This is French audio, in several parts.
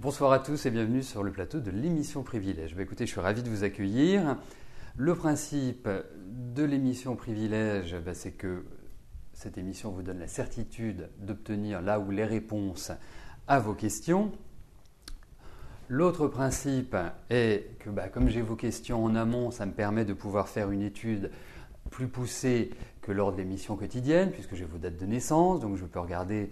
Bonsoir à tous et bienvenue sur le plateau de l'émission Privilège. Écoutez, je suis ravi de vous accueillir. Le principe de l'émission Privilège, c'est que cette émission vous donne la certitude d'obtenir là où les réponses à vos questions. L'autre principe est que comme j'ai vos questions en amont, ça me permet de pouvoir faire une étude plus poussée que lors de l'émission quotidienne, puisque j'ai vos dates de naissance, donc je peux regarder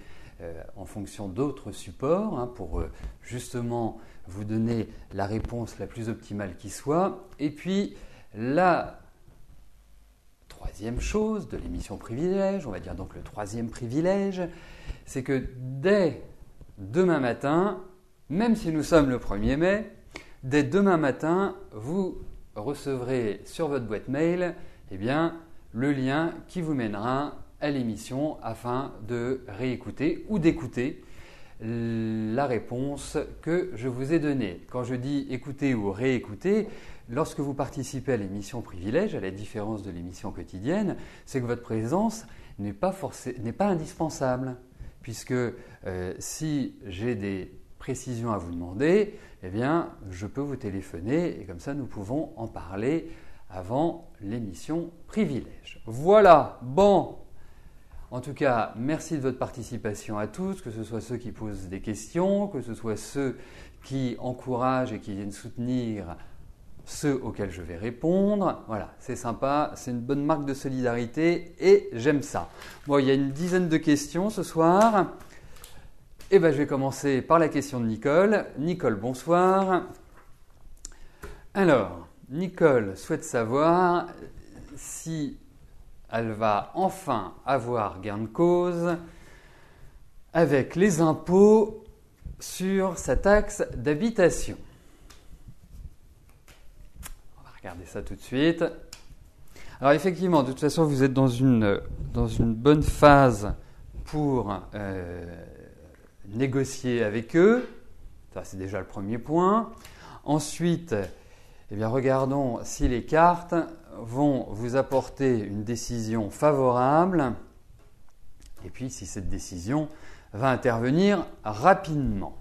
en fonction d'autres supports pour justement vous donner la réponse la plus optimale qui soit. Et puis la troisième chose de l'émission Privilège, on va dire donc le troisième privilège, c'est que dès demain matin, même si nous sommes le 1er mai, dès demain matin, vous recevrez sur votre boîte mail le lien qui vous mènera à l'émission afin de réécouter ou d'écouter la réponse que je vous ai donnée. Quand je dis écouter ou réécouter, lorsque vous participez à l'émission Privilège, à la différence de l'émission quotidienne, c'est que votre présence n'est pas indispensable. Puisque si j'ai des précisions à vous demander, je peux vous téléphoner et comme ça nous pouvons en parler avant l'émission Privilège. Voilà, bon. En tout cas, merci de votre participation à tous, que ce soit ceux qui posent des questions, que ce soit ceux qui encouragent et qui viennent soutenir ceux auxquels je vais répondre. Voilà, c'est sympa, c'est une bonne marque de solidarité et j'aime ça. Bon, il y a une dizaine de questions ce soir. Je vais commencer par la question de Nicole. Nicole, bonsoir. Alors, Nicole souhaite savoir si elle va enfin avoir gain de cause avec les impôts sur sa taxe d'habitation. On va regarder ça tout de suite. Alors effectivement, de toute façon, vous êtes dans une bonne phase pour négocier avec eux. Ça, c'est déjà le premier point. Ensuite, regardons si les cartes vont vous apporter une décision favorable et puis si cette décision va intervenir rapidement.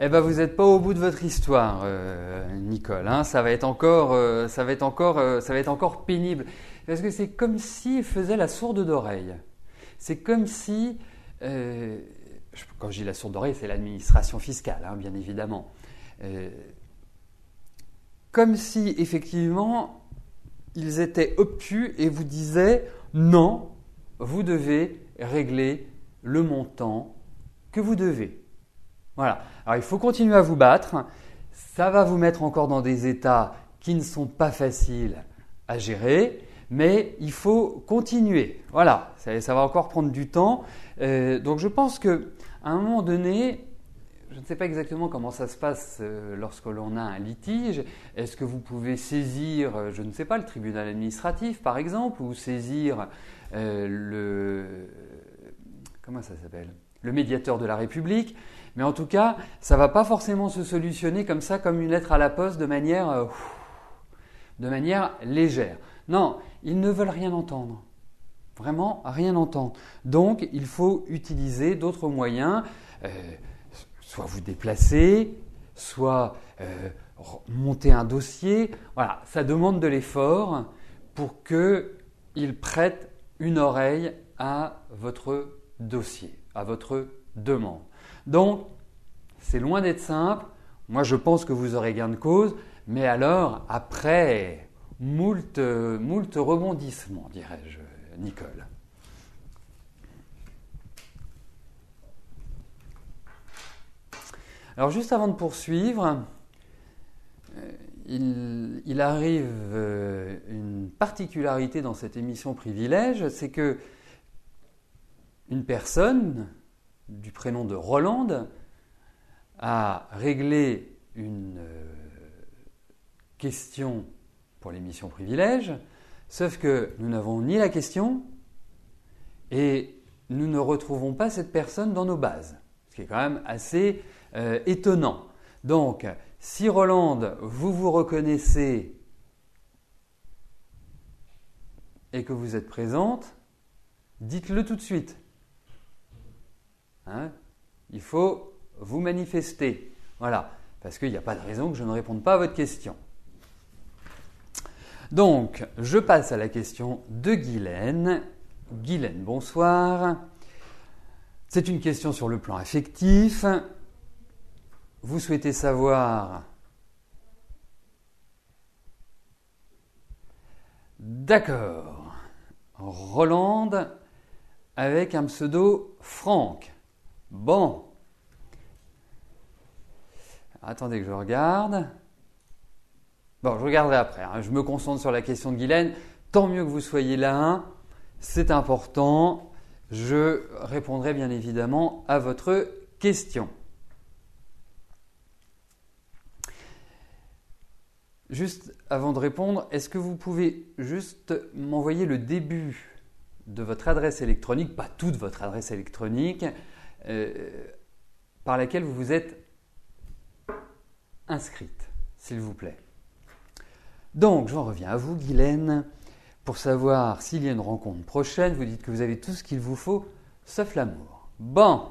Vous n'êtes pas au bout de votre histoire, Nicole. Ça va être encore pénible. Parce que c'est comme s'il faisait la sourde d'oreille. C'est comme si, quand je dis la sourde d'oreille, c'est l'administration fiscale, bien évidemment. Comme si, effectivement, ils étaient obtus et vous disaient « Non, vous devez régler le montant que vous devez ». Voilà. Alors, il faut continuer à vous battre. Ça va vous mettre encore dans des états qui ne sont pas faciles à gérer, mais il faut continuer. Voilà. Ça va encore prendre du temps. Donc, je pense qu'à un moment donné, je ne sais pas exactement comment ça se passe lorsque l'on a un litige. Est-ce que vous pouvez saisir, je ne sais pas, le tribunal administratif, par exemple, ou saisir le médiateur de la République? Mais en tout cas, ça ne va pas forcément se solutionner comme ça, comme une lettre à la poste, de manière légère. Non, ils ne veulent rien entendre. Vraiment rien entendre. Donc, il faut utiliser d'autres moyens, soit vous déplacer, soit monter un dossier. Voilà, ça demande de l'effort pour qu'ils prêtent une oreille à votre dossier, à votre demande. Donc, c'est loin d'être simple. Moi, je pense que vous aurez gain de cause, mais alors, après moult rebondissements, dirais-je, Nicole. Alors, juste avant de poursuivre, il arrive une particularité dans cette émission Privilège, c'est que une personne du prénom de Rolande a réglé une question pour l'émission Privilège, sauf que nous n'avons ni la question et nous ne retrouvons pas cette personne dans nos bases, ce qui est quand même assez étonnant. Donc, si Rolande, vous vous reconnaissez et que vous êtes présente, dites-le tout de suite. Hein? Il faut vous manifester. Voilà, parce qu'il n'y a pas de raison que je ne réponde pas à votre question. Donc, je passe à la question de Guylaine. Guylaine, bonsoir. C'est une question sur le plan affectif. Vous souhaitez savoir... D'accord. Rolande avec un pseudo Franck. Bon. Attendez que je regarde. Bon, je regarderai après. Hein. Je me concentre sur la question de Guylaine. Tant mieux que vous soyez là. C'est important. Je répondrai bien évidemment à votre question. Juste avant de répondre, est-ce que vous pouvez juste m'envoyer le début de votre adresse électronique, pas toute votre adresse électronique, par laquelle vous vous êtes inscrite, s'il vous plaît. Donc, j'en reviens à vous, Guylaine, pour savoir s'il y a une rencontre prochaine. Vous dites que vous avez tout ce qu'il vous faut, sauf l'amour. Bon,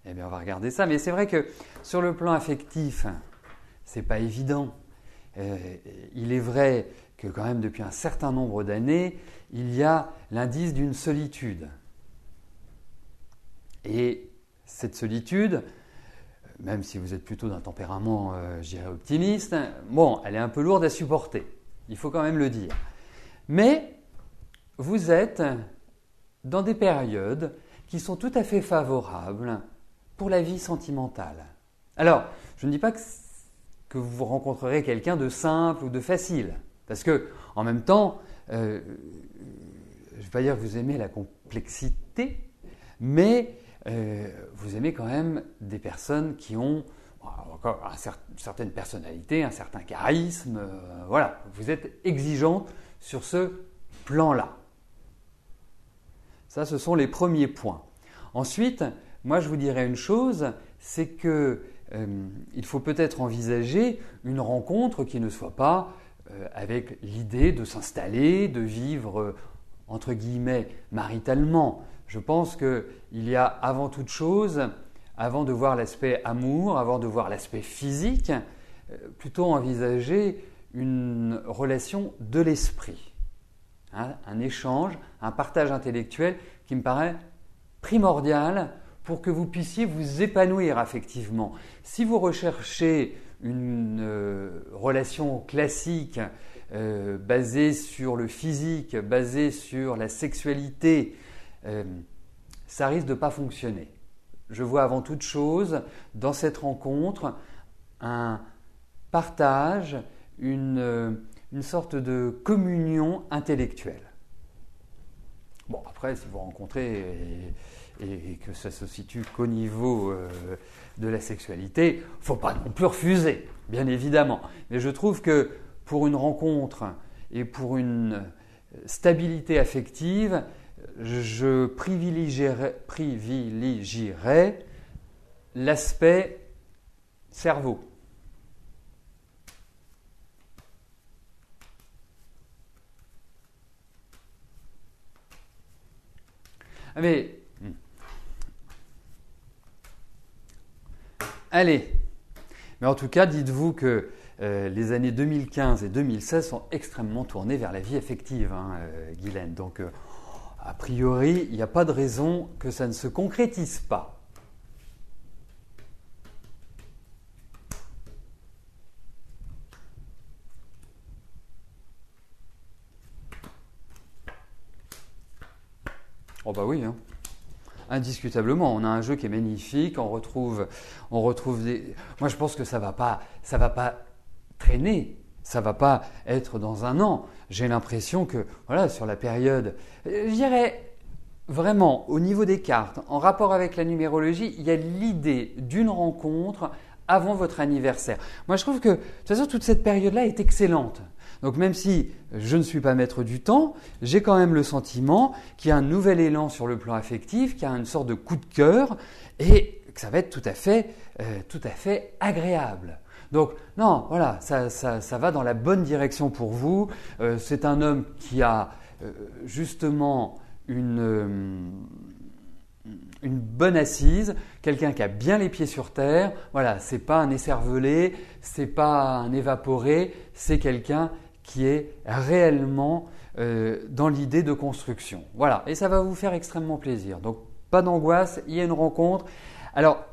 eh bien, on va regarder ça. Mais c'est vrai que sur le plan affectif, c'est pas évident. Il est vrai que quand même depuis un certain nombre d'années, il y a l'indice d'une solitude. Et cette solitude, même si vous êtes plutôt d'un tempérament, je dirais, optimiste, bon, elle est un peu lourde à supporter. Il faut quand même le dire. Mais vous êtes dans des périodes qui sont tout à fait favorables pour la vie sentimentale. Alors, je ne dis pas que vous rencontrerez quelqu'un de simple ou de facile. Parce que, en même temps, je ne vais pas dire que vous aimez la complexité, mais vous aimez quand même des personnes qui ont une certaine personnalité, un certain charisme. Voilà, vous êtes exigeant sur ce plan-là. Ça, ce sont les premiers points. Ensuite, moi, je vous dirais une chose, c'est que il faut peut-être envisager une rencontre qui ne soit pas avec l'idée de s'installer, de vivre, entre guillemets, maritalement. Je pense qu'il y a avant toute chose, avant de voir l'aspect amour, avant de voir l'aspect physique, plutôt envisager une relation de l'esprit. Hein, un échange, un partage intellectuel qui me paraît primordial pour que vous puissiez vous épanouir affectivement. Si vous recherchez une relation classique basée sur le physique, basée sur la sexualité, ça risque de ne pas fonctionner. Je vois avant toute chose dans cette rencontre un partage, une sorte de communion intellectuelle. Bon, après, si vous rencontrez et que ça se situe qu'au niveau de la sexualité, il ne faut pas non plus refuser, bien évidemment. Mais je trouve que pour une rencontre et pour une stabilité affective, je privilégierais l'aspect cerveau. Mais allez, mais en tout cas, dites-vous que les années 2015 et 2016 sont extrêmement tournées vers la vie affective, hein, Guylaine. Donc, a priori, il n'y a pas de raison que ça ne se concrétise pas. Oh bah oui, hein. Indiscutablement, on a un jeu qui est magnifique, on retrouve des... Moi je pense que ça va pas traîner, ça va pas être dans un an. J'ai l'impression que, voilà, sur la période, je dirais vraiment au niveau des cartes, en rapport avec la numérologie, il y a l'idée d'une rencontre avant votre anniversaire. Moi, je trouve que de toute façon, toute cette période-là est excellente. Donc même si je ne suis pas maître du temps, j'ai quand même le sentiment qu'il y a un nouvel élan sur le plan affectif, qu'il y a une sorte de coup de cœur et que ça va être tout à fait agréable. Donc non, voilà, ça va dans la bonne direction pour vous. C'est un homme qui a justement une bonne assise, quelqu'un qui a bien les pieds sur terre. Voilà, c'est pas un écervelé, c'est pas un évaporé, c'est quelqu'un qui est réellement dans l'idée de construction. Voilà, et ça va vous faire extrêmement plaisir. Donc pas d'angoisse, il y a une rencontre. Alors,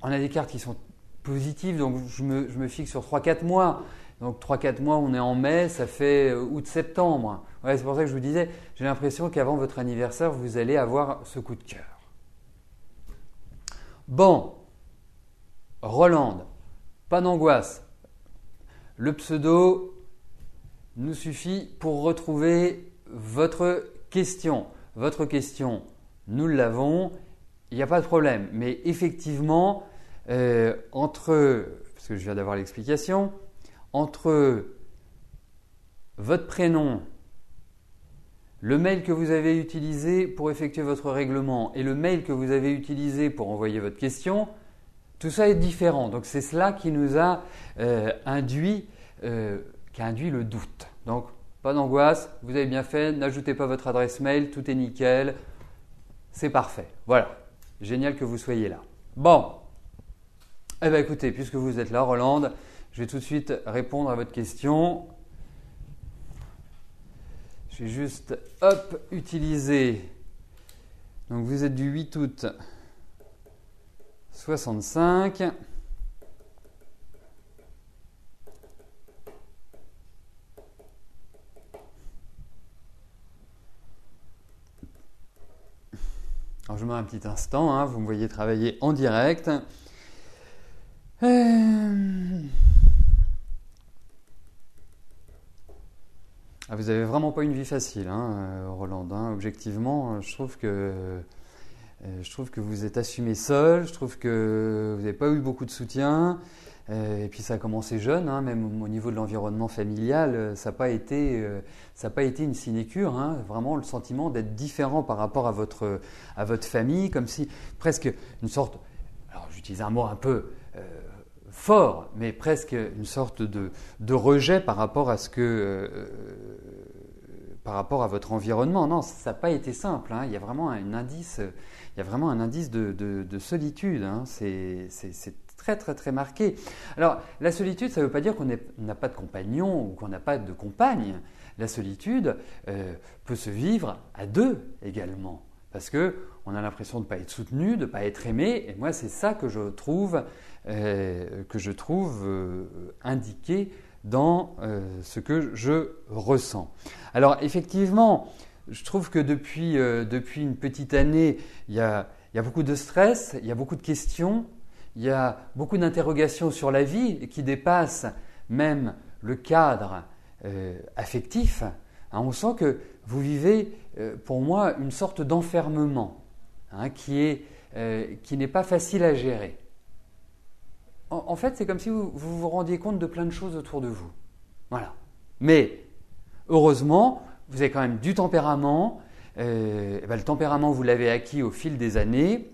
on a des cartes qui sont positives, donc je me fixe sur 3-4 mois. Donc 3-4 mois, on est en mai, ça fait août-septembre. Ouais, c'est pour ça que je vous disais, j'ai l'impression qu'avant votre anniversaire, vous allez avoir ce coup de cœur. Bon, Rolande, pas d'angoisse. Le pseudo nous suffit pour retrouver votre question. Votre question, nous l'avons, il n'y a pas de problème. Mais effectivement, parce que je viens d'avoir l'explication, entre votre prénom, le mail que vous avez utilisé pour effectuer votre règlement et le mail que vous avez utilisé pour envoyer votre question, tout ça est différent. Donc c'est cela qui nous a induit le doute. Donc pas d'angoisse, vous avez bien fait, n'ajoutez pas votre adresse mail, tout est nickel, c'est parfait. Voilà, génial que vous soyez là. Bon, eh bien écoutez, puisque vous êtes là, Rolande, je vais tout de suite répondre à votre question. Je vais juste, utiliser. Donc vous êtes du 8 août 65. Alors je mets un petit instant, vous me voyez travailler en direct. Vous n'avez vraiment pas une vie facile, Rolande. Objectivement, je trouve que vous êtes assumé seul, je trouve que vous n'avez pas eu beaucoup de soutien. Et puis ça a commencé jeune, même au niveau de l'environnement familial, ça n'a pas été une sinécure. Vraiment le sentiment d'être différent par rapport à votre famille, comme si presque une sorte, alors j'utilise un mot un peu fort, mais presque une sorte de rejet par rapport à votre environnement. Non, ça n'a pas été simple. Il y a vraiment un indice, de solitude. C'est très très très marqué. Alors la solitude, ça ne veut pas dire qu'on n'a pas de compagnon ou qu'on n'a pas de compagne. La solitude peut se vivre à deux également, parce que on a l'impression de ne pas être soutenu, de ne pas être aimé. Et moi, c'est ça que je trouve indiqué dans ce que je ressens. Alors effectivement, je trouve que depuis une petite année, il y a beaucoup de stress, il y a beaucoup de questions, il y a beaucoup d'interrogations sur la vie qui dépassent même le cadre affectif. On sent que vous vivez, pour moi, une sorte d'enfermement qui n'est pas facile à gérer. En fait, c'est comme si vous vous rendiez compte de plein de choses autour de vous. Voilà. Mais heureusement, vous avez quand même du tempérament. Le tempérament, vous l'avez acquis au fil des années.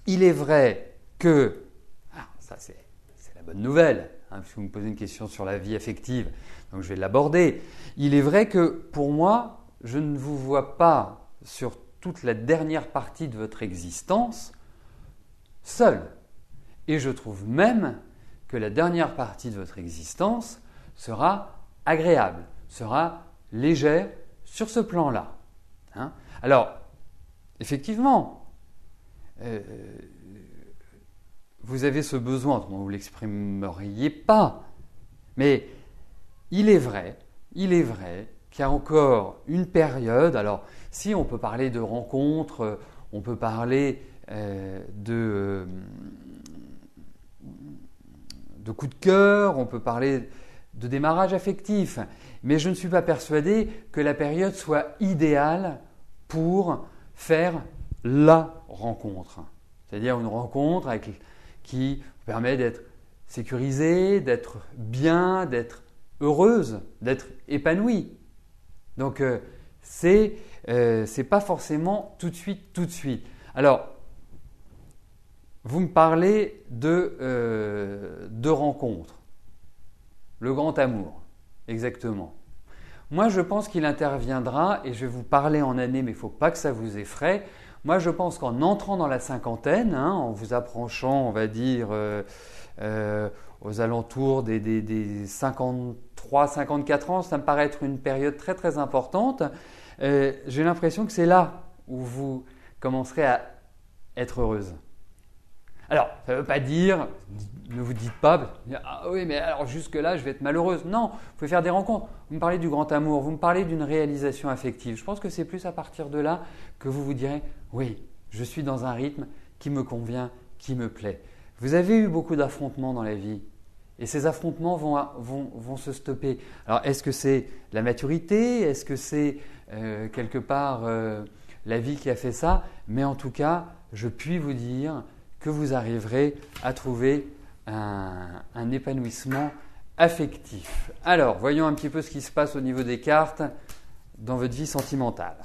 Il est vrai que, ça c'est la bonne nouvelle, puisque vous me posez une question sur la vie affective, donc je vais l'aborder. Il est vrai que pour moi, je ne vous vois pas sur toute la dernière partie de votre existence seul. Et je trouve même que la dernière partie de votre existence sera agréable, sera légère sur ce plan-là. Alors, effectivement, vous avez ce besoin, autrement vous ne l'exprimeriez pas, mais il est vrai qu'il y a encore une période, alors si on peut parler de rencontres, on peut parler de coup de cœur, on peut parler de démarrage affectif, mais je ne suis pas persuadé que la période soit idéale pour faire la rencontre. C'est-à-dire une rencontre avec qui vous permet d'être sécurisée, d'être bien, d'être heureuse, d'être épanouie. Donc, c'est pas forcément tout de suite. Alors, vous me parlez de rencontres. Le grand amour, exactement. Moi, je pense qu'il interviendra, et je vais vous parler en année, mais il ne faut pas que ça vous effraie. Moi, je pense qu'en entrant dans la cinquantaine, en vous approchant, on va dire, aux alentours des 53, 54 ans, ça me paraît être une période très, très importante. J'ai l'impression que c'est là où vous commencerez à être heureuse. Alors, ça ne veut pas dire, ne vous dites pas, ah oui, mais alors jusque-là, je vais être malheureuse. Non, vous pouvez faire des rencontres. Vous me parlez du grand amour, vous me parlez d'une réalisation affective. Je pense que c'est plus à partir de là que vous vous direz, oui, je suis dans un rythme qui me convient, qui me plaît. Vous avez eu beaucoup d'affrontements dans la vie et ces affrontements vont se stopper. Alors, est-ce que c'est la maturité? Est-ce que c'est quelque part la vie qui a fait ça? Mais en tout cas, je puis vous dire que vous arriverez à trouver un épanouissement affectif. Alors, voyons un petit peu ce qui se passe au niveau des cartes dans votre vie sentimentale.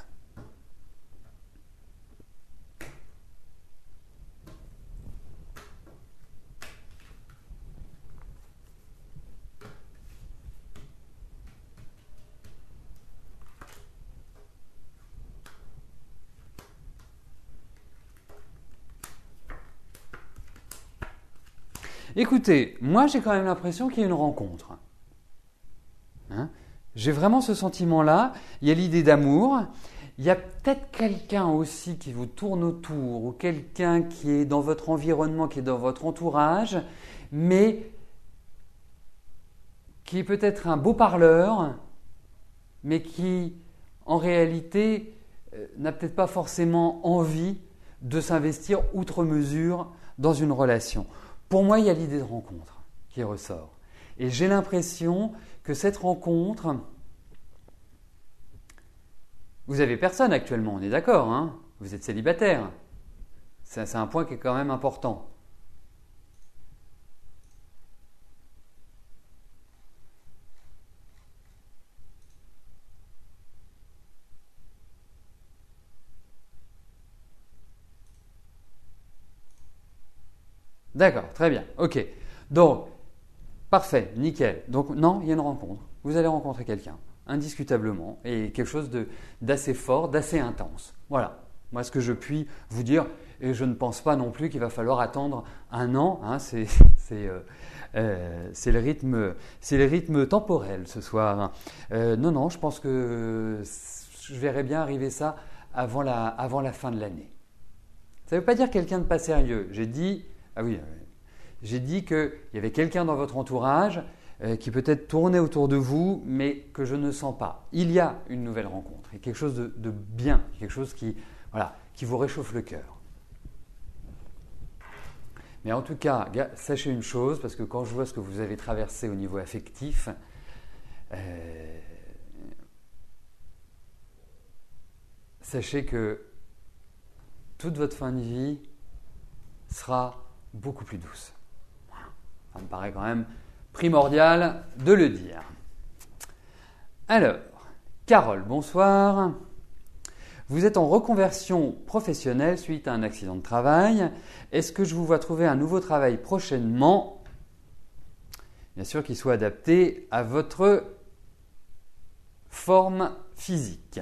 Écoutez, moi j'ai quand même l'impression qu'il y a une rencontre. J'ai vraiment ce sentiment-là. Il y a l'idée d'amour. Il y a peut-être quelqu'un aussi qui vous tourne autour ou quelqu'un qui est dans votre environnement, qui est dans votre entourage, mais qui est peut-être un beau parleur, mais qui en réalité n'a peut-être pas forcément envie de s'investir outre mesure dans une relation. Pour moi, il y a l'idée de rencontre qui ressort. Et j'ai l'impression que cette rencontre, vous n'avez personne actuellement, on est d'accord, hein? Vous êtes célibataire. C'est un point qui est quand même important. D'accord, très bien, ok. Donc, parfait, nickel. Donc, non, il y a une rencontre. Vous allez rencontrer quelqu'un, indiscutablement, et quelque chose d'assez fort, d'assez intense. Voilà, moi ce que je puis vous dire, et je ne pense pas non plus qu'il va falloir attendre un an, hein, c'est le rythme temporel ce soir. Non, je pense que je verrai bien arriver ça avant la fin de l'année. Ça ne veut pas dire quelqu'un de pas sérieux. J'ai dit qu'il y avait quelqu'un dans votre entourage qui peut-être tournait autour de vous, mais que je ne sens pas. Il y a une nouvelle rencontre, et quelque chose de bien, quelque chose qui vous réchauffe le cœur. Mais en tout cas, sachez une chose, parce que quand je vois ce que vous avez traversé au niveau affectif, sachez que toute votre fin de vie sera beaucoup plus douce. Ça me paraît quand même primordial de le dire. Alors, Carole, bonsoir. Vous êtes en reconversion professionnelle suite à un accident de travail. Est-ce que je vous vois trouver un nouveau travail prochainement? Bien sûr qu'il soit adapté à votre forme physique.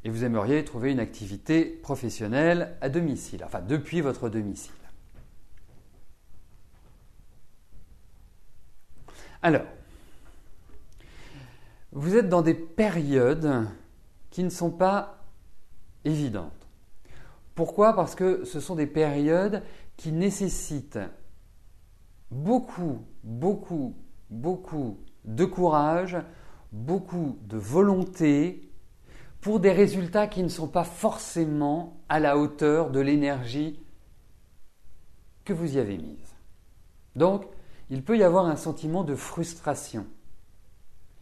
Et vous aimeriez trouver une activité professionnelle à domicile, enfin depuis votre domicile. Alors, vous êtes dans des périodes qui ne sont pas évidentes. Pourquoi? Parce que ce sont des périodes qui nécessitent beaucoup de courage, beaucoup de volonté pour des résultats qui ne sont pas forcément à la hauteur de l'énergie que vous y avez mise. Donc, il peut y avoir un sentiment de frustration.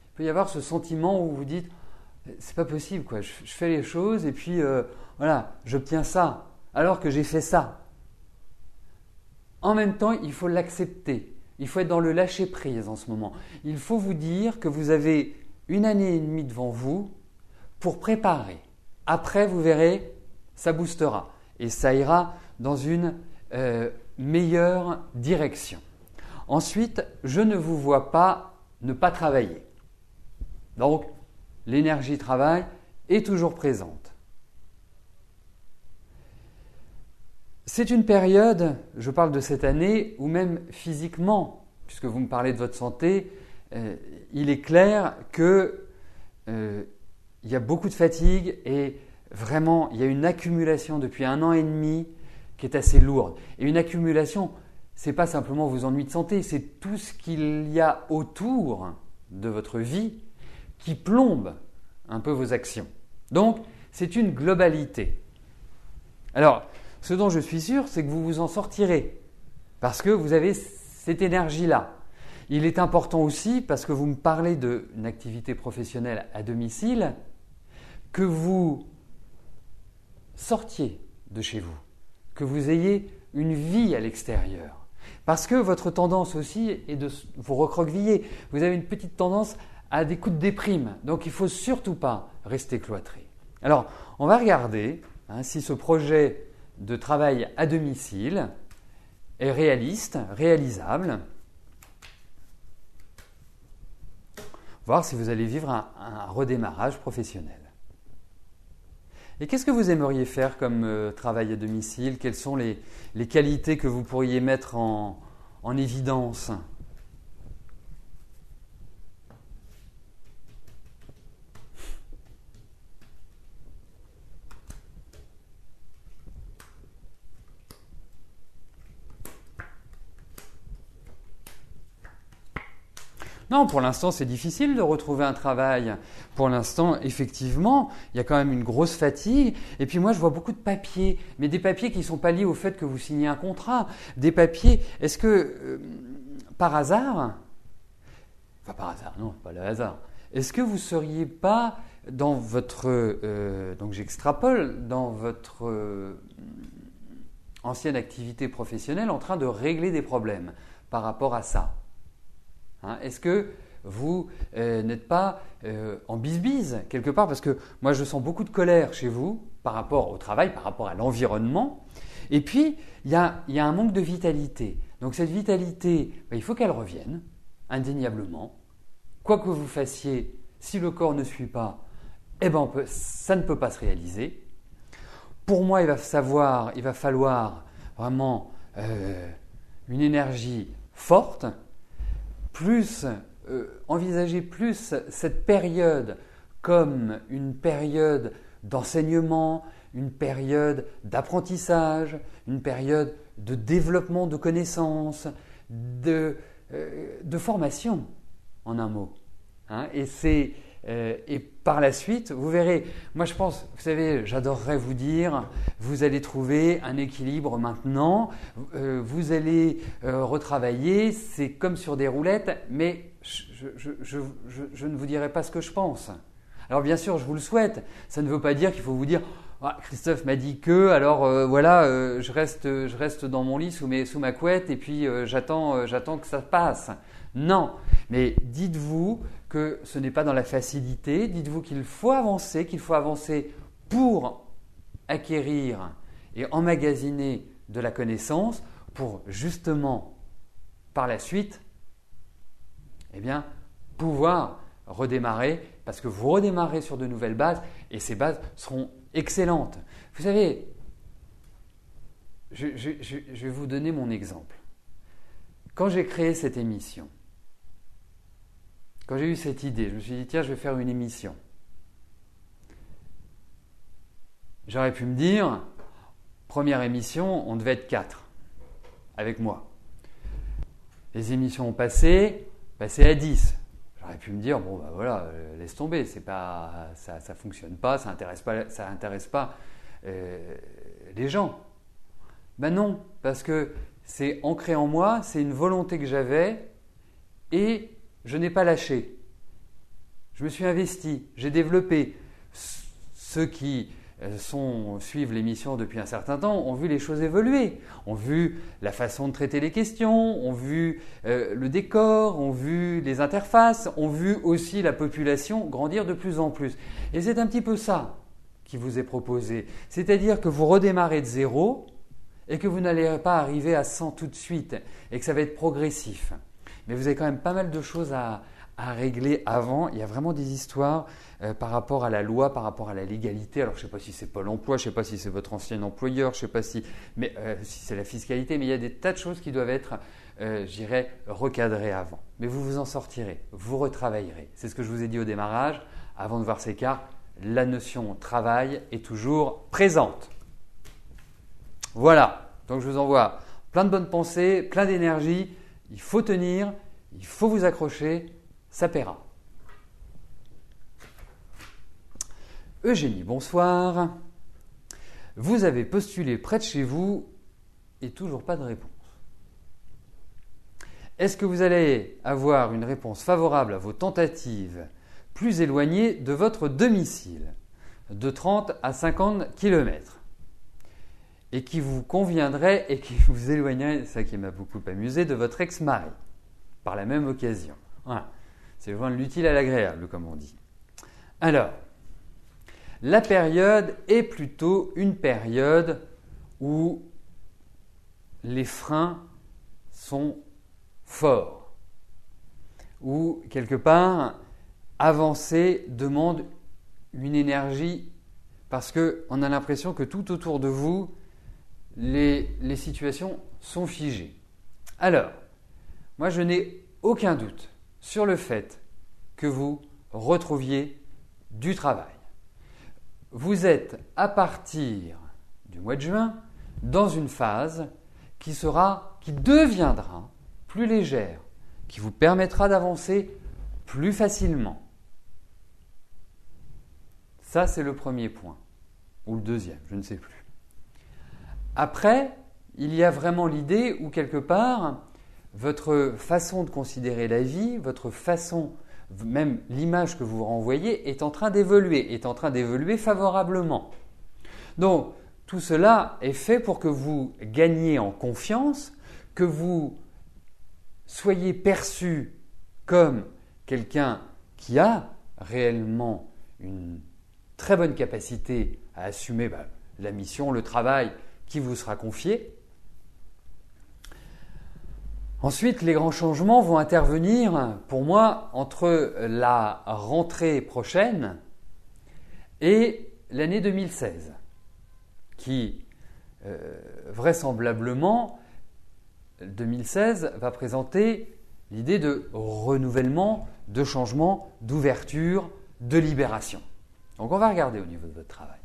Il peut y avoir ce sentiment où vous dites « c'est pas possible, quoi. Je fais les choses et puis j'obtiens ça alors que j'ai fait ça ». En même temps, il faut l'accepter. Il faut être dans le lâcher-prise en ce moment. Il faut vous dire que vous avez 1 année et demie devant vous pour préparer. Après, vous verrez, ça boostera et ça ira dans une meilleure direction. Ensuite, je ne vous vois pas ne pas travailler. Donc, l'énergie travail est toujours présente. C'est une période, je parle de cette année, où même physiquement, puisque vous me parlez de votre santé, il est clair que il y a beaucoup de fatigue et vraiment, il y a une accumulation depuis 1 an et demi qui est assez lourde. Et une accumulation, ce n'est pas simplement vos ennuis de santé, c'est tout ce qu'il y a autour de votre vie qui plombe un peu vos actions. Donc, c'est une globalité. Alors, ce dont je suis sûr, c'est que vous vous en sortirez parce que vous avez cette énergie-là. Il est important aussi, parce que vous me parlez d'une activité professionnelle à domicile, que vous sortiez de chez vous, que vous ayez une vie à l'extérieur. Parce que votre tendance aussi est de vous recroqueviller. Vous avez une petite tendance à des coups de déprime. Donc il ne faut surtout pas rester cloîtré. Alors, on va regarder si ce projet de travail à domicile est réaliste, réalisable. Voir si vous allez vivre un redémarrage professionnel. Et qu'est-ce que vous aimeriez faire comme travail à domicile? Quelles sont les qualités que vous pourriez mettre en évidence? Non, pour l'instant, c'est difficile de retrouver un travail. Pour l'instant, effectivement, il y a quand même une grosse fatigue. Et puis moi, je vois beaucoup de papiers, mais des papiers qui ne sont pas liés au fait que vous signez un contrat. Des papiers, est-ce que, par hasard, enfin par hasard, non, pas le hasard, est-ce que vous ne seriez pas dans votre, donc j'extrapole, dans votre ancienne activité professionnelle en train de régler des problèmes par rapport à ça? Est-ce que vous n'êtes pas en bisbise quelque part? Parce que moi, je sens beaucoup de colère chez vous par rapport au travail, par rapport à l'environnement. Et puis, il y a un manque de vitalité. Donc cette vitalité, il faut qu'elle revienne, indéniablement. Quoi que vous fassiez, si le corps ne suit pas, ça ne peut pas se réaliser. Pour moi, il va falloir vraiment une énergie forte, envisager plus cette période comme une période d'enseignement, une période d'apprentissage, une période de développement de connaissances, de formation, en un mot. Et par la suite, vous verrez, moi je pense, vous savez, j'adorerais vous dire, vous allez trouver un équilibre maintenant, vous allez retravailler, c'est comme sur des roulettes, mais je ne vous dirai pas ce que je pense. Alors bien sûr, je vous le souhaite, ça ne veut pas dire qu'il faut vous dire ah, Christophe m'a dit que, alors voilà, je reste dans mon lit sous ma couette et puis j'attends que ça passe. Non, mais dites-vous que ce n'est pas dans la facilité, dites-vous qu'il faut avancer pour acquérir et emmagasiner de la connaissance pour justement, par la suite, pouvoir redémarrer, parce que vous redémarrez sur de nouvelles bases et ces bases seront excellentes. Vous savez, je vais vous donner mon exemple. Quand j'ai créé cette émission, quand j'ai eu cette idée, je me suis dit, tiens, je vais faire une émission. J'aurais pu me dire, première émission, on devait être 4 avec moi. Les émissions ont passé à 10. J'aurais pu me dire, bon, ben voilà, laisse tomber, ça ne fonctionne pas, ça n'intéresse pas les gens. Ben non, parce que c'est ancré en moi, c'est une volonté que j'avais et je n'ai pas lâché. Je me suis investi, j'ai développé ceux qui suivent l'émission depuis un certain temps ont vu les choses évoluer, ont vu la façon de traiter les questions, ont vu le décor, ont vu les interfaces, ont vu aussi la population grandir de plus en plus. Et c'est un petit peu ça qui vous est proposé. C'est-à-dire que vous redémarrez de zéro et que vous n'allez pas arriver à 100 tout de suite et que ça va être progressif. Mais vous avez quand même pas mal de choses à régler avant. Il y a vraiment des histoires par rapport à la loi, par rapport à la légalité. Alors, je ne sais pas si c'est Pôle emploi, je ne sais pas si c'est votre ancien employeur, je ne sais pas si c'est la fiscalité, mais il y a des tas de choses qui doivent être, je dirais, recadrées avant. Mais vous vous en sortirez, vous retravaillerez. C'est ce que je vous ai dit au démarrage. Avant de voir ces cartes, la notion travail est toujours présente. Voilà, donc je vous envoie plein de bonnes pensées, plein d'énergie. Il faut tenir, il faut vous accrocher, ça paiera. Eugénie, bonsoir. Vous avez postulé près de chez vous et toujours pas de réponse. Est-ce que vous allez avoir une réponse favorable à vos tentatives plus éloignées de votre domicile, de 30 à 50 km, et qui vous conviendrait et qui vous éloignerait, ça qui m'a beaucoup amusé, de votre ex-mari, par la même occasion. Voilà. C'est joindre l'utile à l'agréable, comme on dit. Alors, la période est plutôt une période où les freins sont forts, où quelque part, avancer demande une énergie parce qu'on a l'impression que tout autour de vous, les situations sont figées. Alors, moi je n'ai aucun doute sur le fait que vous retrouviez du travail. Vous êtes à partir du mois de juin dans une phase qui deviendra plus légère, qui vous permettra d'avancer plus facilement. Ça, c'est le premier point, ou le deuxième, je ne sais plus. Après, il y a vraiment l'idée où quelque part, votre façon de considérer la vie, votre façon, même l'image que vous renvoyez est en train d'évoluer favorablement. Donc, tout cela est fait pour que vous gagniez en confiance, que vous soyez perçu comme quelqu'un qui a réellement une très bonne capacité à assumer la mission, le travail qui vous sera confié. Ensuite, les grands changements vont intervenir pour moi entre la rentrée prochaine et l'année 2016, qui vraisemblablement 2016 va présenter l'idée de renouvellement, de changement, d'ouverture, de libération. Donc on va regarder au niveau de votre travail.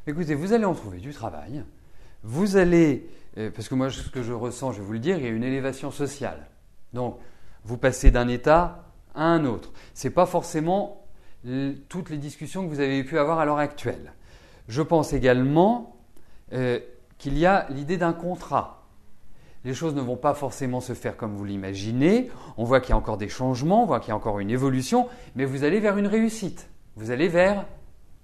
Écoutez, vous allez en trouver du travail. Vous allez, parce que moi, ce que je ressens, je vais vous le dire, il y a une élévation sociale. Donc, vous passez d'un état à un autre. Ce n'est pas forcément toutes les discussions que vous avez pu avoir à l'heure actuelle. Je pense également qu'il y a l'idée d'un contrat. Les choses ne vont pas forcément se faire comme vous l'imaginez. On voit qu'il y a encore des changements, on voit qu'il y a encore une évolution, mais vous allez vers une réussite. Vous allez vers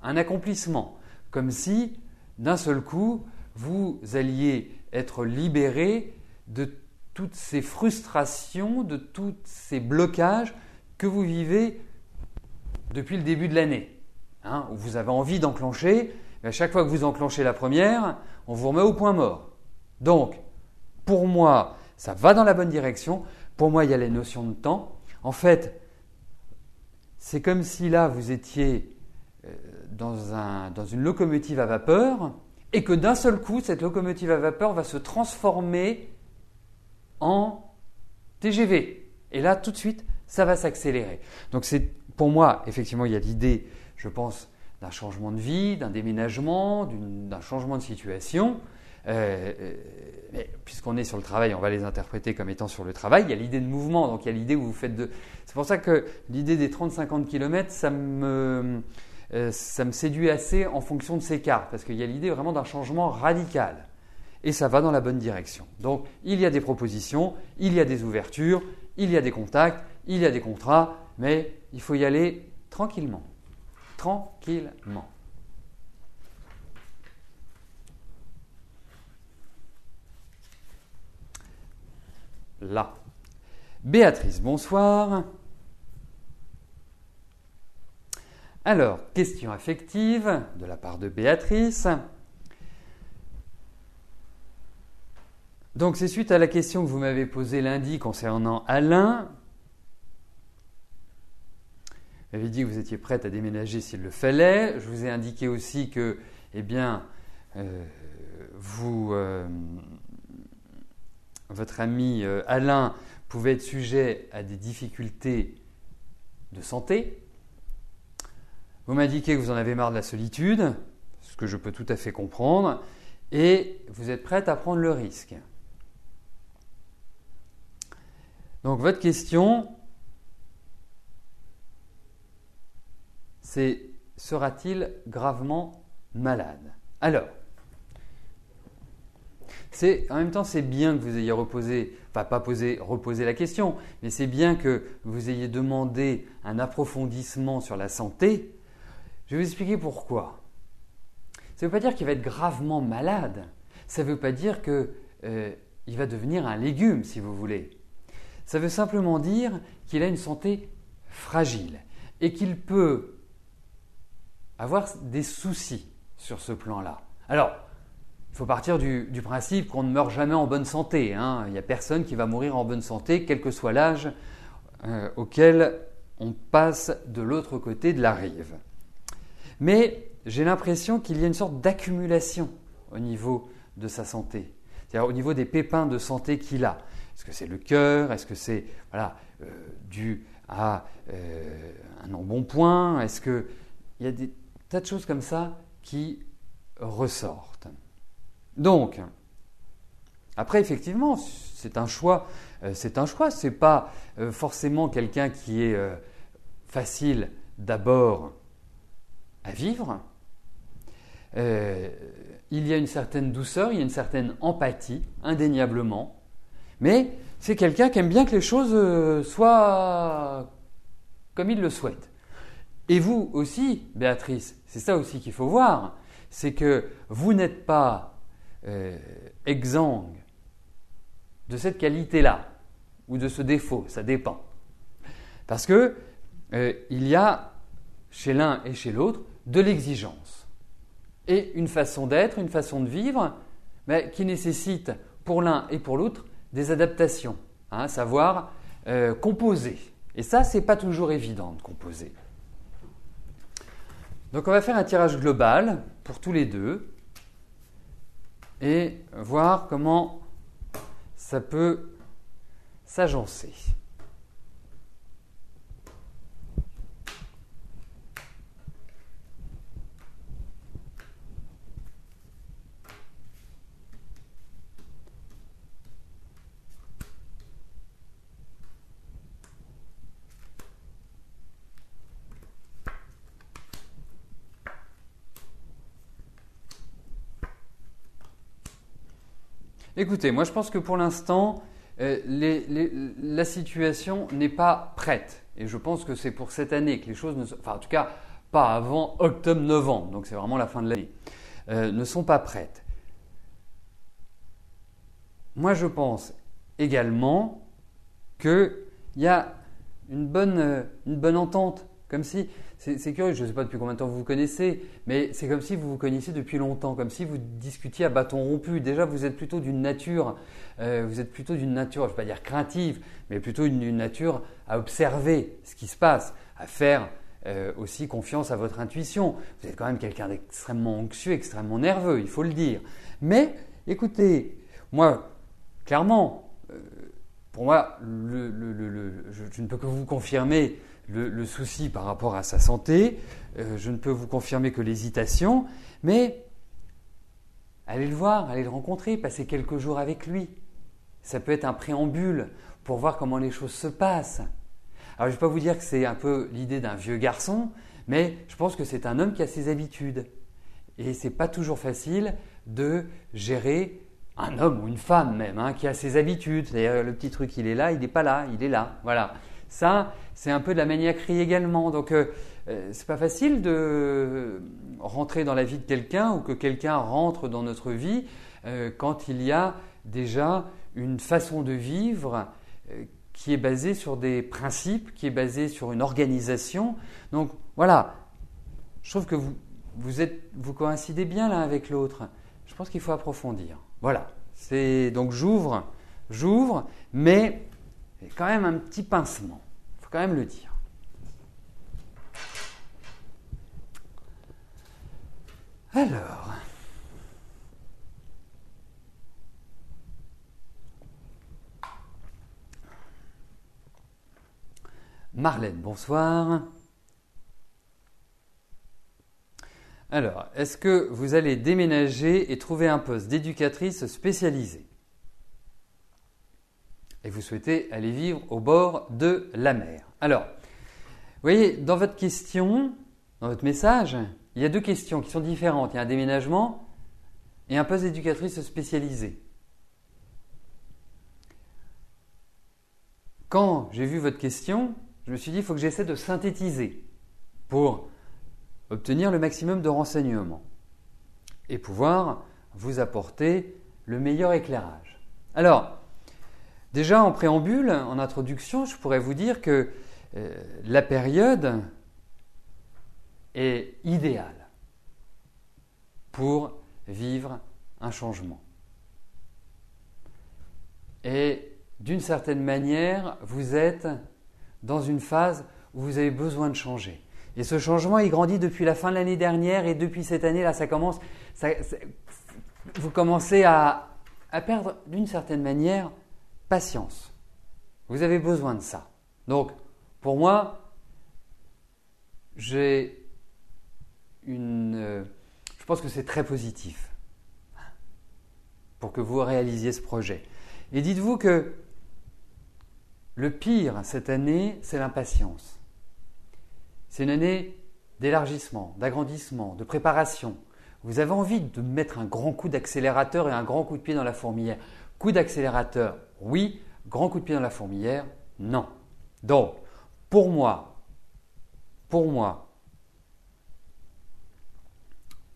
un accomplissement. Comme si, d'un seul coup, vous alliez être libéré de toutes ces frustrations, de tous ces blocages que vous vivez depuis le début de l'année. Où vous avez envie d'enclencher, mais à chaque fois que vous enclenchez la première, on vous remet au point mort. Donc, pour moi, ça va dans la bonne direction. Pour moi, il y a les notions de temps. En fait, c'est comme si là, vous étiez dans une locomotive à vapeur et que d'un seul coup, cette locomotive à vapeur va se transformer en TGV. Et là, tout de suite, ça va s'accélérer. Donc, pour moi, effectivement, il y a l'idée, je pense, d'un changement de vie, d'un déménagement, d'un changement de situation. Mais puisqu'on est sur le travail, on va les interpréter comme étant sur le travail. Il y a l'idée de mouvement, donc il y a l'idée où vous faites de... C'est pour ça que l'idée des 30-50 km, ça me séduit assez en fonction de ces cas, parce qu'il y a l'idée vraiment d'un changement radical. Et ça va dans la bonne direction. Donc, il y a des propositions, il y a des ouvertures, il y a des contacts, il y a des contrats, mais il faut y aller tranquillement. Tranquillement. Là. Béatrice, bonsoir. Alors, question affective de la part de Béatrice. Donc, c'est suite à la question que vous m'avez posée lundi concernant Alain. Vous m'avez dit que vous étiez prête à déménager s'il le fallait. Je vous ai indiqué aussi que, votre ami Alain pouvait être sujet à des difficultés de santé. Vous m'indiquez que vous en avez marre de la solitude, ce que je peux tout à fait comprendre, et vous êtes prête à prendre le risque. Donc votre question, c'est « Sera-t-il gravement malade ?» Alors, en même temps, c'est bien que vous ayez reposé la question, mais c'est bien que vous ayez demandé un approfondissement sur la santé. Je vais vous expliquer pourquoi. Ça ne veut pas dire qu'il va être gravement malade. Ça ne veut pas dire qu'il va devenir un légume, si vous voulez. Ça veut simplement dire qu'il a une santé fragile et qu'il peut avoir des soucis sur ce plan-là. Alors, il faut partir du principe qu'on ne meurt jamais en bonne santé. Il n'y a personne qui va mourir en bonne santé, quel que soit l'âge auquel on passe de l'autre côté de la rive. Mais j'ai l'impression qu'il y a une sorte d'accumulation au niveau de sa santé, c'est-à-dire au niveau des pépins de santé qu'il a. Est-ce que c'est le cœur? Est-ce que c'est dû à un embonpoint? Est-ce qu'il y a des tas de choses comme ça qui ressortent? Donc, après, effectivement, c'est un choix. Ce n'est pas forcément quelqu'un qui est facile d'abord à vivre. Il y a une certaine douceur, il y a une certaine empathie, indéniablement. Mais c'est quelqu'un qui aime bien que les choses soient comme il le souhaite. Et vous aussi, Béatrice, c'est ça aussi qu'il faut voir, c'est que vous n'êtes pas exsangue de cette qualité-là, ou de ce défaut, ça dépend. Parce que il y a chez l'un et chez l'autre de l'exigence. Et une façon d'être, une façon de vivre, mais qui nécessite pour l'un et pour l'autre des adaptations, savoir composer. Et ça, c'est pas toujours évident de composer. Donc on va faire un tirage global pour tous les deux et voir comment ça peut s'agencer. Écoutez, moi je pense que pour l'instant, la situation n'est pas prête. Et je pense que c'est pour cette année que les choses ne sont, enfin en tout cas pas avant octobre-novembre, donc c'est vraiment la fin de l'année, ne sont pas prêtes. Moi je pense également qu'il y a une bonne entente, comme si, c'est curieux, je ne sais pas depuis combien de temps vous vous connaissez, mais c'est comme si vous vous connaissiez depuis longtemps, comme si vous discutiez à bâton rompu. Déjà, vous êtes plutôt d'une nature, je ne vais pas dire craintive, mais plutôt une nature à observer ce qui se passe, à faire aussi confiance à votre intuition. Vous êtes quand même quelqu'un d'extrêmement anxieux, extrêmement nerveux, il faut le dire. Mais écoutez, moi, clairement, pour moi, je ne peux que vous confirmer le souci par rapport à sa santé, je ne peux vous confirmer que l'hésitation, mais allez le voir, allez le rencontrer, passez quelques jours avec lui. Ça peut être un préambule pour voir comment les choses se passent. Alors je ne vais pas vous dire que c'est un peu l'idée d'un vieux garçon, mais je pense que c'est un homme qui a ses habitudes. Et ce n'est pas toujours facile de gérer un homme ou une femme même qui a ses habitudes. C'est-à-dire le petit truc, il est là, il n'est pas là, il est là. Voilà. Ça, c'est un peu de la maniaquerie également. Donc, c'est pas facile de rentrer dans la vie de quelqu'un ou que quelqu'un rentre dans notre vie quand il y a déjà une façon de vivre qui est basée sur des principes, qui est basée sur une organisation. Donc, voilà. Je trouve que vous coïncidez bien l'un avec l'autre. Je pense qu'il faut approfondir. Voilà. Donc j'ouvre, mais il y a quand même un petit pincement. Il faut quand même le dire. Alors. Marlène, bonsoir. Alors, est-ce que vous allez déménager et trouver un poste d'éducatrice spécialisée? Et vous souhaitez aller vivre au bord de la mer. Alors, vous voyez, dans votre question, dans votre message, il y a deux questions qui sont différentes. Il y a un déménagement et un poste d'éducatrice spécialisée. Quand j'ai vu votre question, je me suis dit, il faut que j'essaie de synthétiser pour obtenir le maximum de renseignements et pouvoir vous apporter le meilleur éclairage. Alors, déjà en préambule, en introduction, je pourrais vous dire que la période est idéale pour vivre un changement. Et d'une certaine manière, vous êtes dans une phase où vous avez besoin de changer. Et ce changement, il grandit depuis la fin de l'année dernière et depuis cette année, là, vous commencez à perdre d'une certaine manière patience. Vous avez besoin de ça. Donc, pour moi, je pense que c'est très positif pour que vous réalisiez ce projet. Et dites-vous que le pire cette année, c'est l'impatience. C'est une année d'élargissement, d'agrandissement, de préparation. Vous avez envie de mettre un grand coup d'accélérateur et un grand coup de pied dans la fourmilière. Coup d'accélérateur, oui. Grand coup de pied dans la fourmilière, non. Donc, pour moi,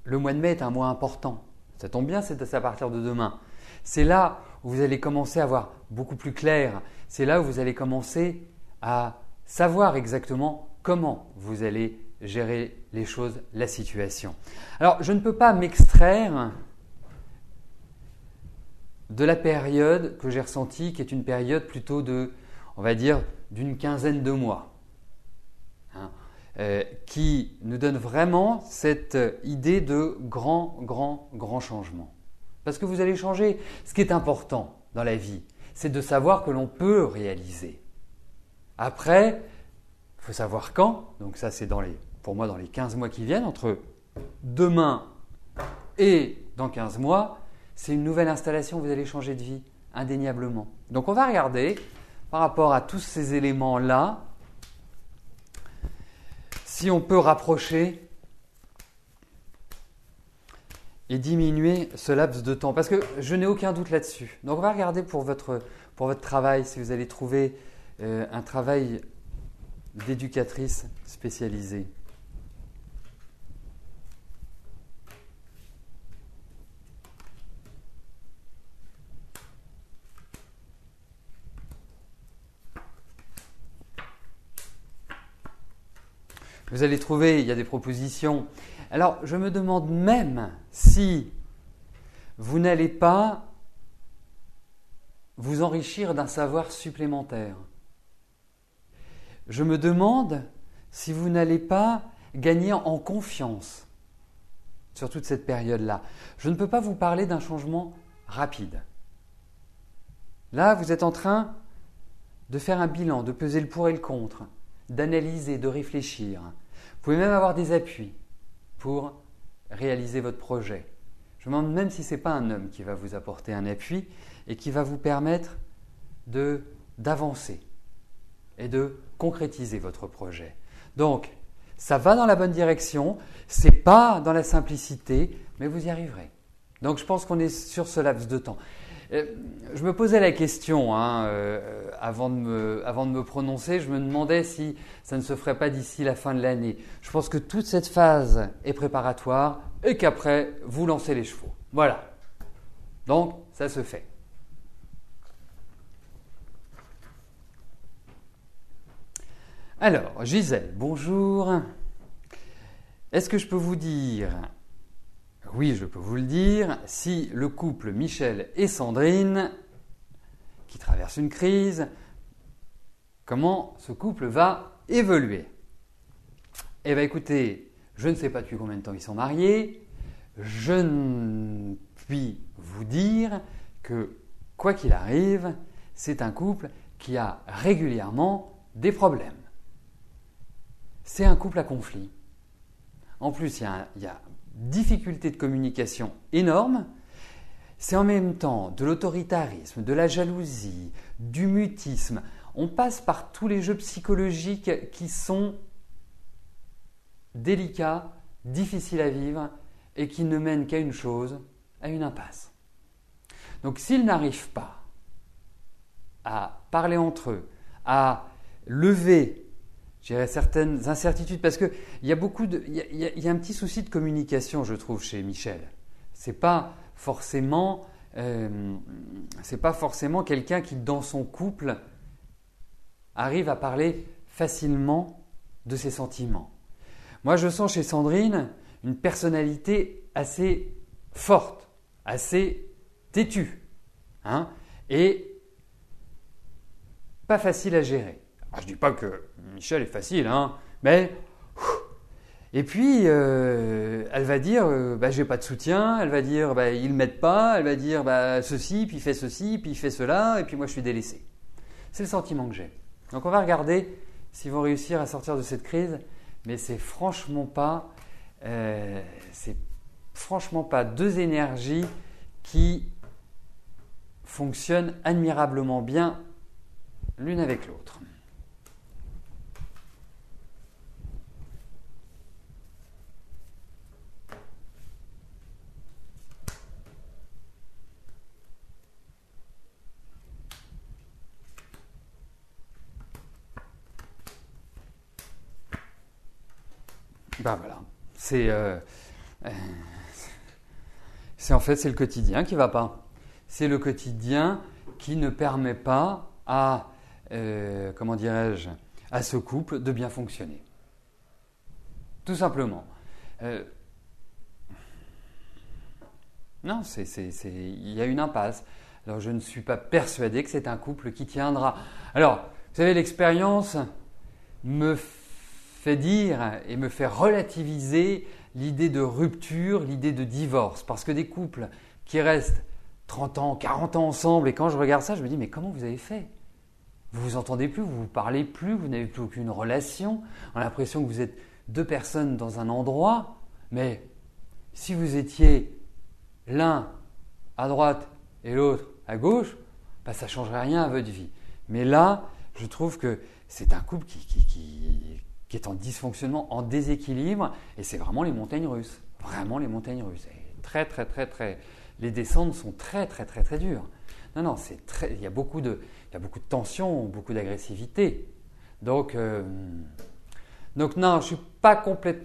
le mois de mai est un mois important. Ça tombe bien, c'est à partir de demain. C'est là où vous allez commencer à voir beaucoup plus clair. C'est là où vous allez commencer à savoir exactement comment vous allez gérer les choses, la situation. Alors, je ne peux pas m'extraire de la période que j'ai ressentie, qui est une période plutôt on va dire, d'une quinzaine de mois, qui nous donne vraiment cette idée de grand changement. Parce que vous allez changer. Ce qui est important dans la vie, c'est de savoir que l'on peut réaliser. Après, il faut savoir quand. Donc ça, c'est pour moi dans les 15 mois qui viennent, entre demain et dans 15 mois, c'est une nouvelle installation, vous allez changer de vie, indéniablement. Donc on va regarder, par rapport à tous ces éléments-là, si on peut rapprocher et diminuer ce laps de temps. Parce que je n'ai aucun doute là-dessus. Donc on va regarder pour votre travail, si vous allez trouver un travail d'éducatrice spécialisée. Vous allez trouver, il y a des propositions. Alors, je me demande même si vous n'allez pas vous enrichir d'un savoir supplémentaire. Je me demande si vous n'allez pas gagner en confiance sur toute cette période-là. Je ne peux pas vous parler d'un changement rapide. Là, vous êtes en train de faire un bilan, de peser le pour et le contre, d'analyser, de réfléchir. Vous pouvez même avoir des appuis pour réaliser votre projet. Je me demande même si ce n'est pas un homme qui va vous apporter un appui et qui va vous permettre d'avancer et de concrétiser votre projet. Donc, ça va dans la bonne direction, ce n'est pas dans la simplicité, mais vous y arriverez. Donc, je pense qu'on est sur ce laps de temps. Je me posais la question avant de me prononcer, je me demandais si ça ne se ferait pas d'ici la fin de l'année. Je pense que toute cette phase est préparatoire et qu'après, vous lancez les chevaux. Voilà. Donc, ça se fait. Alors, Gisèle, bonjour. Est-ce que je peux vous dire… Oui, je peux vous le dire, si le couple Michel et Sandrine, qui traverse une crise, comment ce couple va évoluer? Eh bien écoutez, je ne sais pas depuis combien de temps ils sont mariés, je ne puis vous dire que quoi qu'il arrive, c'est un couple qui a régulièrement des problèmes. C'est un couple à conflit. En plus, il y a difficulté de communication énorme, c'est en même temps de l'autoritarisme, de la jalousie, du mutisme. On passe par tous les jeux psychologiques qui sont délicats, difficiles à vivre et qui ne mènent qu'à une chose, à une impasse. Donc s'ils n'arrivent pas à parler entre eux, à lever certaines incertitudes, parce qu'il y a un petit souci de communication, je trouve, chez Michel. C'est pas forcément quelqu'un qui, dans son couple, arrive à parler facilement de ses sentiments. Moi, je sens chez Sandrine une personnalité assez forte, assez têtue, et pas facile à gérer. Alors, je ne dis pas que Michel est facile, mais… Et puis, elle va dire j'ai pas de soutien, elle va dire il ne m'aide pas, elle va dire ceci, puis il fait ceci, puis il fait cela, et puis moi je suis délaissé. C'est le sentiment que j'ai. Donc on va regarder s'ils vont réussir à sortir de cette crise, mais c'est franchement pas deux énergies qui fonctionnent admirablement bien l'une avec l'autre. Voilà, c'est le quotidien qui ne va pas. C'est le quotidien qui ne permet pas à ce couple de bien fonctionner. Tout simplement. Non, il y a une impasse. Alors je ne suis pas persuadé que c'est un couple qui tiendra. Alors, vous savez, l'expérience me fait dire et me fait relativiser l'idée de rupture, l'idée de divorce. Parce que des couples qui restent 30 ans, 40 ans ensemble, et quand je regarde ça, je me dis mais comment vous avez fait? Vous vous entendez plus, vous vous parlez plus, vous n'avez plus aucune relation. On a l'impression que vous êtes deux personnes dans un endroit, mais si vous étiez l'un à droite et l'autre à gauche, ça ne changerait rien à votre vie. Mais là, je trouve que c'est un couple qui est en dysfonctionnement, en déséquilibre, et c'est vraiment les montagnes russes. Vraiment les montagnes russes. Et très, très, très, très… Les descentes sont très, très, très, très dures. Non, il y a beaucoup de tension, beaucoup d'agressivité. Donc non, je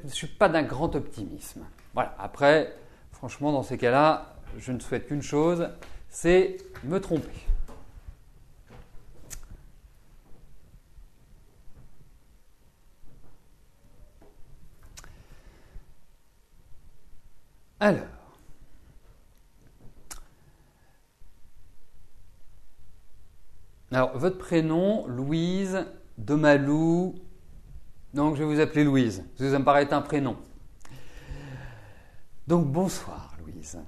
suis pas d'un grand optimisme. Voilà. Après, franchement, dans ces cas-là, je ne souhaite qu'une chose, c'est me tromper. Alors, votre prénom, Louise de Malou. Donc, je vais vous appeler Louise, parce que ça me paraît être un prénom. Donc, bonsoir Louise.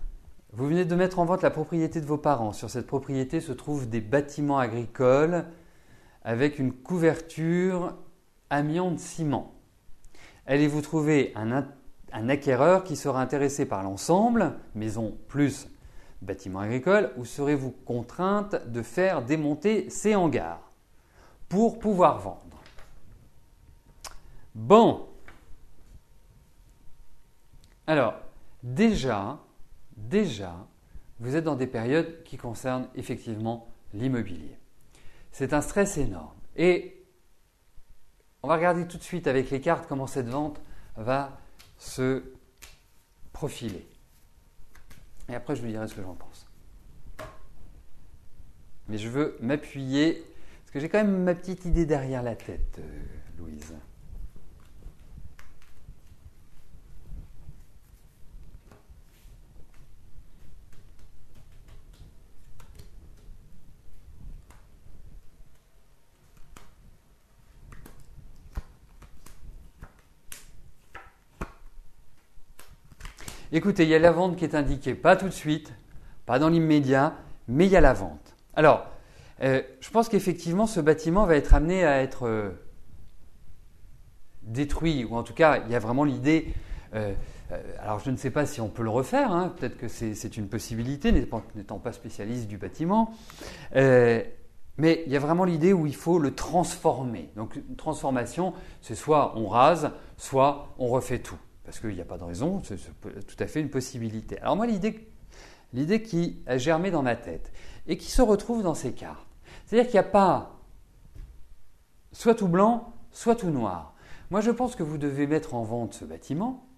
Vous venez de mettre en vente la propriété de vos parents. Sur cette propriété se trouvent des bâtiments agricoles avec une couverture amiante-ciment. Allez-vous trouver un acquéreur qui sera intéressé par l'ensemble, maison plus bâtiment agricole, ou serez-vous contrainte de faire démonter ces hangars pour pouvoir vendre? Bon. Alors, déjà, vous êtes dans des périodes qui concernent effectivement l'immobilier. C'est un stress énorme. Et on va regarder tout de suite avec les cartes comment cette vente va se profiler. Et après, je vous dirai ce que j'en pense. Mais je veux m'appuyer, parce que j'ai quand même ma petite idée derrière la tête, Louise. Écoutez, il y a la vente qui est indiquée, pas tout de suite, pas dans l'immédiat, mais il y a la vente. Alors, je pense qu'effectivement, ce bâtiment va être amené à être détruit, ou en tout cas, il y a vraiment l'idée. Alors, je ne sais pas si on peut le refaire, hein, peut-être que c'est une possibilité, n'étant pas spécialiste du bâtiment. Mais il y a vraiment l'idée où il faut le transformer. Donc, une transformation, c'est soit on rase, soit on refait tout. Parce qu'il n'y a pas de raison, c'est tout à fait une possibilité. Alors moi, l'idée qui a germé dans ma tête et qui se retrouve dans ces cartes, c'est-à-dire qu'il n'y a pas soit tout blanc, soit tout noir. Moi, je pense que vous devez mettre en vente ce bâtiment,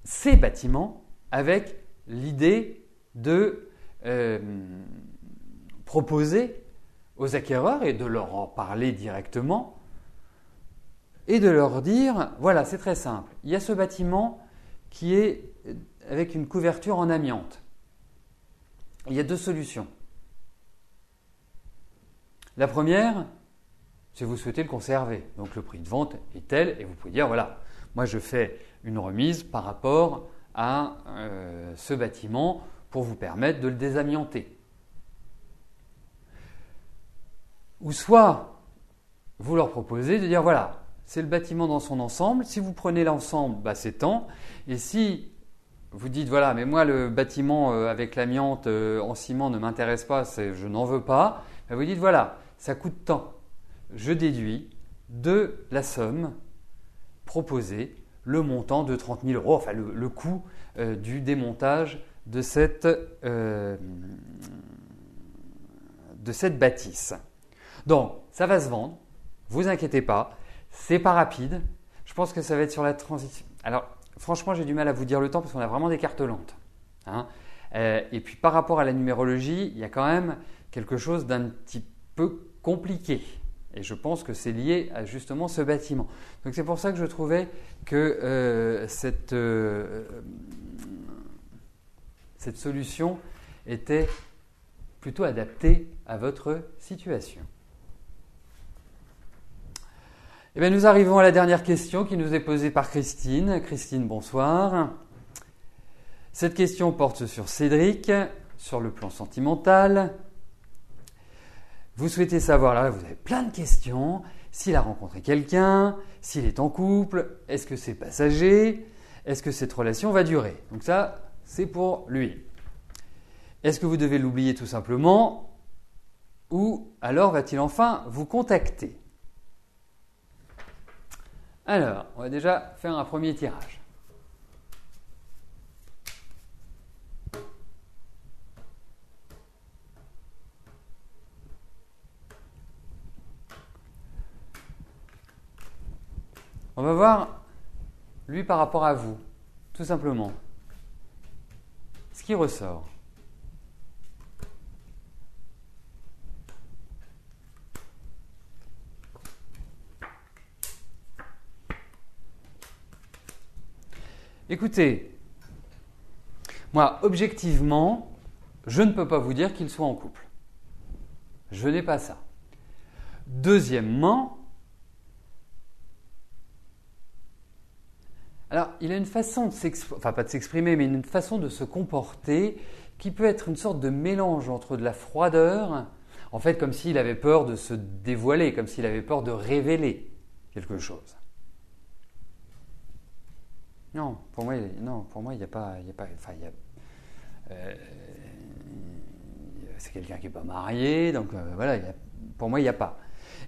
ces bâtiments, avec l'idée de proposer aux acquéreurs et de leur en parler directement et de leur dire, voilà, c'est très simple, il y a ce bâtiment qui est avec une couverture en amiante. Il y a deux solutions. La première, c'est vous souhaitez le conserver. Donc le prix de vente est tel et vous pouvez dire, voilà, moi je fais une remise par rapport à ce bâtiment pour vous permettre de le désamianter. Ou soit, vous leur proposez de dire, voilà, c'est le bâtiment dans son ensemble. Si vous prenez l'ensemble, bah, c'est tant. Et si vous dites, voilà, mais moi, le bâtiment avec l'amiante en ciment ne m'intéresse pas, je n'en veux pas, bah, vous dites, voilà, ça coûte tant. Je déduis de la somme proposée le montant de 30 000 €, enfin le coût du démontage de cette bâtisse. Donc, ça va se vendre, vous inquiétez pas. C'est pas rapide. Je pense que ça va être sur la transition. Alors, franchement, j'ai du mal à vous dire le temps parce qu'on a vraiment des cartes lentes. Hein. Et puis, par rapport à la numérologie, il y a quand même quelque chose d'un petit peu compliqué. Et je pense que c'est lié à justement ce bâtiment. Donc, c'est pour ça que je trouvais que cette solution était plutôt adaptée à votre situation. Eh bien, nous arrivons à la dernière question qui nous est posée par Christine. Christine, bonsoir. Cette question porte sur Cédric, sur le plan sentimental. Vous souhaitez savoir, là vous avez plein de questions, s'il a rencontré quelqu'un, s'il est en couple, est-ce que c'est passager, est-ce que cette relation va durer? Donc ça, c'est pour lui. Est-ce que vous devez l'oublier tout simplement ou alors va-t-il enfin vous contacter? Alors, on va déjà faire un premier tirage. On va voir lui par rapport à vous, tout simplement. Ce qui ressort. Écoutez, moi, objectivement, je ne peux pas vous dire qu'il soit en couple. Je n'ai pas ça. Deuxièmement, alors, il a une façon de s'exprimer, enfin pas de s'exprimer, mais une façon de se comporter qui peut être une sorte de mélange entre de la froideur, en fait comme s'il avait peur de se dévoiler, comme s'il avait peur de révéler quelque chose. Non, pour moi, il n'y a pas, enfin, c'est quelqu'un qui n'est pas marié, donc voilà, pour moi, il n'y a pas.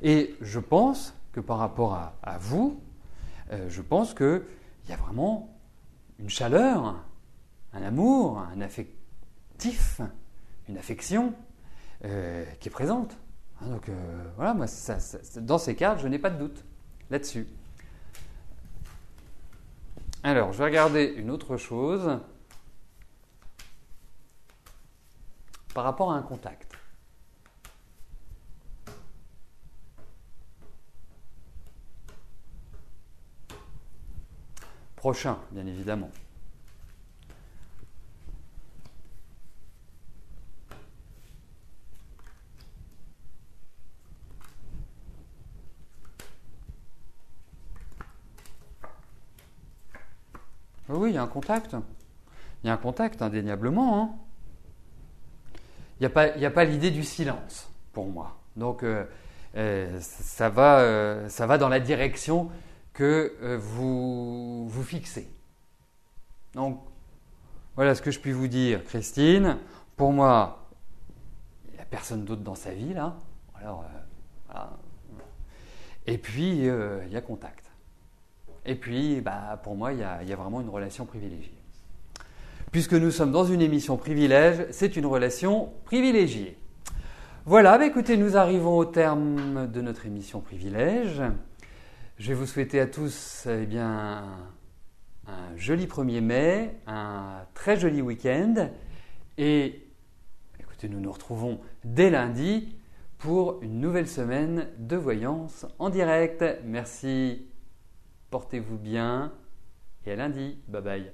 Et je pense que par rapport à vous, je pense qu'il y a vraiment une chaleur, un amour, un affectif, une affection qui est présente. Donc voilà, moi, dans ces cartes, je n'ai pas de doute là-dessus. Alors, je vais regarder une autre chose par rapport à un contact. Prochain, bien évidemment. Oui, il y a un contact. Il y a un contact, indéniablement. Hein. Il n'y a pas l'idée du silence, pour moi. Donc, ça va dans la direction que vous fixez. Donc, voilà ce que je puis vous dire, Christine. Pour moi, il n'y a personne d'autre dans sa vie, là. Alors, voilà. Et puis, il y a contact. Et puis, pour moi, il y a vraiment une relation privilégiée. Puisque nous sommes dans une émission privilège, c'est une relation privilégiée. Voilà, écoutez, nous arrivons au terme de notre émission privilège. Je vais vous souhaiter à tous un joli 1er mai, un très joli week-end. Et écoutez, nous nous retrouvons dès lundi pour une nouvelle semaine de voyance en direct. Merci, portez-vous bien et à lundi. Bye bye.